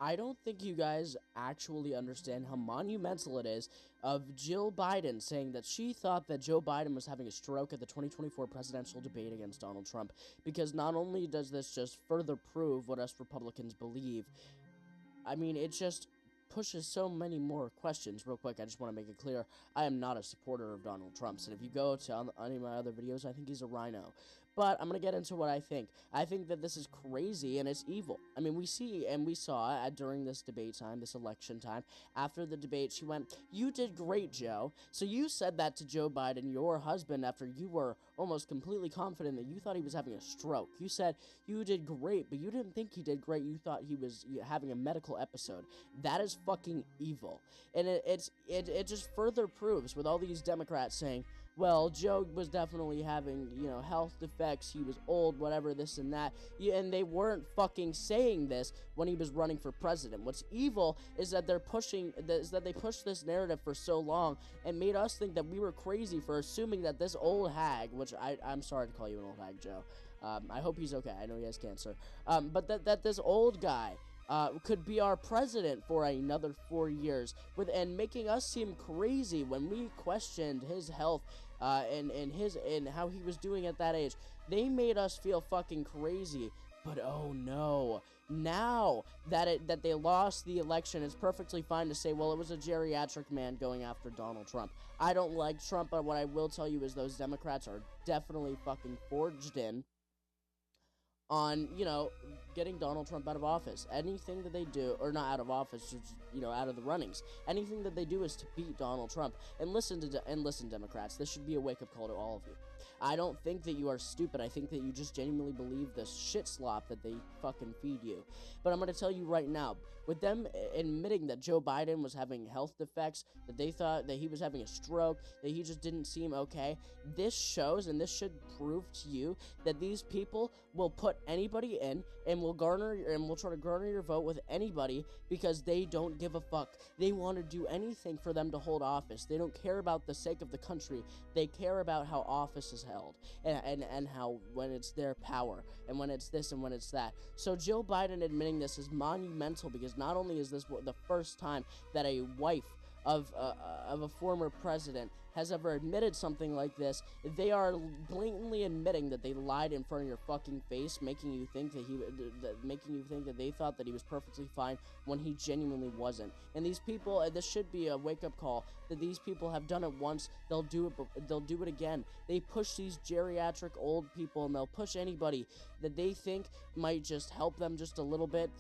I don't think you guys actually understand how monumental it is of Jill Biden saying that she thought that Joe Biden was having a stroke at the 2024 presidential debate against Donald Trump. Because not only does this just further prove what us Republicans believe, I mean, it just pushes so many more questions. Real quick, I just want to make it clear, I am not a supporter of Donald Trump's, and if you go to any of my other videos, I think he's a rhino. But I'm going to get into what I think. I think that this is crazy and it's evil. I mean, we see and we saw during this debate time, this election time, after the debate, she went, "You did great, Joe." So you said that to Joe Biden, your husband, after you were almost completely confident that you thought he was having a stroke. You said, "You did great," but you didn't think he did great. You thought he was having a medical episode. That is fucking evil. And it just further proves with all these Democrats saying, well, Joe was definitely having, health defects, he was old, whatever, this and that, and they weren't fucking saying this when he was running for president. What's evil is that they pushed this narrative for so long and made us think that we were crazy for assuming that this old hag, which I'm sorry to call you an old hag, Joe, I hope he's okay, I know he has cancer, but that this old guy could be our president for another 4 years, and making us seem crazy when we questioned his health and how he was doing at that age. They made us feel fucking crazy. But oh no, now that they lost the election, it's perfectly fine to say, well, it was a geriatric man going after Donald Trump. I don't like Trump, but what I will tell you is those Democrats are definitely fucking forged in on, getting Donald Trump out of office. Anything that they do, or not out of office, just, out of the runnings. Anything that they do is to beat Donald Trump. And listen, Democrats, this should be a wake-up call to all of you. I don't think that you are stupid. I think that you just genuinely believe this shit slop that they fucking feed you. But I'm going to tell you right now, with them admitting that Joe Biden was having health defects, that they thought that he was having a stroke, that he just didn't seem okay, this shows, and this should prove to you, that these people will put anybody in and will try to garner your vote with anybody because they don't give a fuck. They want to do anything for them to hold office. They don't care about the sake of the country. They care about how office is held and how when it's their power and when it's this and when it's that. So Joe Biden admitting this is monumental because not only is this the first time that a wife of a former president has ever admitted something like this, they are blatantly admitting that they lied in front of your fucking face, making you think that they thought that he was perfectly fine when he genuinely wasn't. And these people, this should be a wake-up call that these people have done it once, they'll do it again. They push these geriatric old people, and they'll push anybody that they think might just help them just a little bit.